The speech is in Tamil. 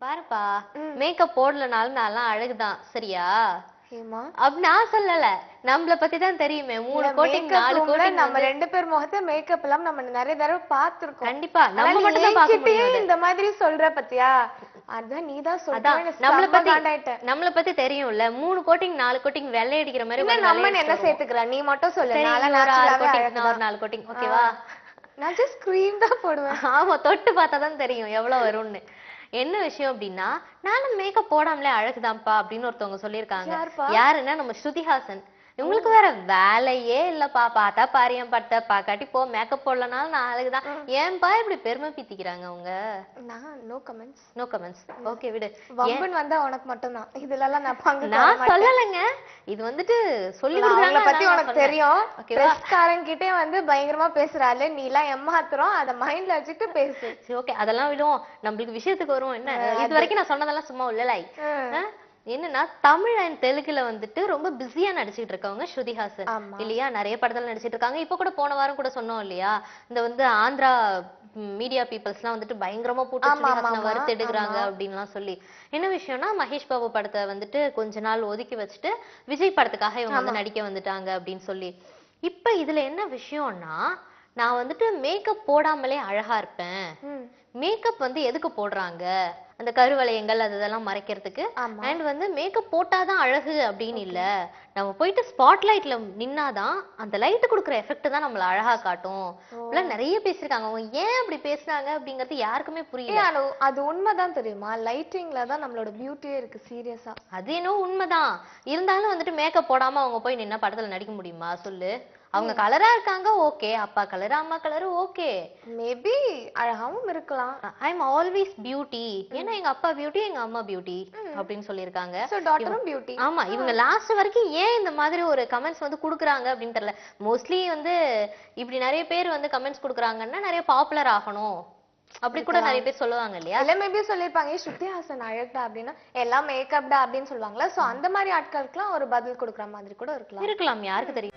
பாருப்பா, மேக்கப் போடலனாலும் நான்லாம் அழகுதான் சரியா? ஹேமா அப்படி நான் சொல்லல, நம்மள பத்தி தான் தெரியுமே. 3 கோட்டிங் 4 கோட்டிங் நம்ம ரெண்டு பேர் முகத்தை மேக்கப் எல்லாம் நம்ம நிறைய தடவை பார்த்திருக்கோம். கண்டிப்பா நம்ம மட்டும் தான் பார்க்க முடியும். இந்த மாதிரி சொல்ற பத்தியா? அதான் நீதான் சொல்ற. நம்மள பத்தி தெரியும்ல. 3 கோட்டிங் 4 கோட்டிங் வெள்ளை அடிக்கிற மாதிரி நம்ம என்ன சேர்த்துக்கற? நீ மட்டும் சொல்லு. நான் 4 கோட்டிங் ஓகேவா? நான் ஜஸ்ட் கிரீம் தான் போடுவேன். ஆமா, தொட்டு பார்த்தா தான் தெரியும் எவ்வளவு வரும்னு. என்ன விஷயம் அப்படின்னா, நானும் மேக்கப் போடாமலே அழகுதான்ப்பா அப்படின்னு ஒருத்தவங்க சொல்லியிருக்காங்க. யாருன்னா நம்ம ஸ்ருதிஹாசன். இவங்களுக்கு வேற வேலையே இல்லப்பா. பார்த்தா பாரியம் பட்ட பாக்காட்டி போ, மேக்கப் போடலனாலும் நான் அழகுதான். ஏன்பா இப்படி பெருமை பீத்திக்கிறாங்க அவங்க? No comments. No comments. Okay விடு. வம்பன் வந்தா உனக்கு மட்டும் தான். இதெல்லாம் நான் பங்கு நான் சொல்லலங்க. இது வந்துட்டு சொல்லி கொடுக்கறாங்க பத்தி உனக்கு தெரியும். பிரஸ்காரங்க கிட்டே வந்து பயங்கரமா பேசுறாளே, நீலாம் ஏமாத்துறோம். அத மைண்ட்ல வச்சிட்டு பேசு. சரி ஓகே, அதெல்லாம் விடுவோம். நம்மளுக்கு விஷயத்துக்கு வருவோம். என்ன இது வரைக்கும் நான் சொன்னதெல்லாம் சும்மா இல்லலை. என்னன்னா தமிழ் அண்ட் தெலுங்குல வந்துட்டு ரொம்ப பிஸியா நடிச்சிட்டு இருக்கவங்க ஸ்ருதிஹாசன் இல்லையா? நிறைய படத்துல நடிச்சிட்டு இருக்காங்க. இப்ப கூட போன வாரம் கூட சொன்னோம் இல்லையா, இந்த வந்து ஆந்திரா மீடியா பீப்புள்ஸ் எல்லாம் வந்துட்டு பயங்கரமா போட்டு ஸ்ருதிஹாசனை வறுத்து எடுக்கிறாங்க அப்படின்லாம் சொல்லி. என்ன விஷயம்னா, மகேஷ் பாபு படத்தை வந்துட்டு கொஞ்ச நாள் ஒதுக்கி வச்சுட்டு விஜய் படத்துக்காக இவங்க வந்து நடிக்க வந்துட்டாங்க அப்படின்னு சொல்லி. இப்ப இதுல என்ன விஷயம்னா, நான் வந்துட்டு மேக்கப் போடாமலே அழகா இருப்பேன். மேக்கப் வந்து எதுக்கு போடுறாங்க? அந்த கருவளையங்கள் அதெல்லாம் மறைக்கிறதுக்கு. அண்ட் வந்து மேக்கப் போட்டாதான் அழகு அப்படின்னு இல்ல, நம்ம போயிட்டு ஸ்பாட்லைட்ல நின்னாதான் அந்த லைட் கொடுக்குற எஃபெக்ட் தான் நம்மள அழகா காட்டும். நிறைய பேசிருக்காங்க. அவங்க ஏன் அப்படி பேசுறாங்க அப்படிங்கறது யாருக்குமே புரியல. அது உண்மைதான் தெரியுமா? லைட்டிங்ல தான் நம்மளோட பியூட்டியே இருக்கு. சீரியஸா அது இன்னும் உண்மைதான். இருந்தாலும் வந்துட்டு மேக்கப் போடாம அவங்க போய் நின்னா படத்துல நடிக்க முடியுமா சொல்லு? அவங்க கலரா இருக்காங்க, ஓகே. அப்பா கலர் அம்மா கலர், ஓகே. மேபி அழகாவும் இருக்கலாம். I am always beauty. ஏன்னா எங்க அப்பா பியூட்டி, எங்க அம்மா பியூட்டி அப்படின்னு சொல்லியிருக்காங்க. சோ டாட்டரும் பியூட்டி. ஆமா, இவங்க லாஸ்ட் வரைக்கும் ஏன் இந்த மாதிரி ஒரு கமெண்ட்ஸ் வந்து குடுக்குறாங்க அப்படின்னு தெரியல. மோஸ்ட்லி வந்து இப்படி நிறைய பேர் வந்து கமெண்ட்ஸ் குடுக்குறாங்கன்னா நிறைய பாப்புலர் ஆகணும் அப்படி கூட நிறைய பேர் சொல்லுவாங்க இல்லையா? இல்ல மேபி சொல்லிருப்பாங்க ஸ்ருதிஹாசன் அழகா அப்படின்னா எல்லாம் மேக்கப்டா அப்படின்னு சொல்லுவாங்கல்ல. சோ அந்த மாதிரி ஆட்களுக்குலாம் ஒரு பதில் கொடுக்குற மாதிரி கூட இருக்கலாம். யாருக்கு தெரியும்.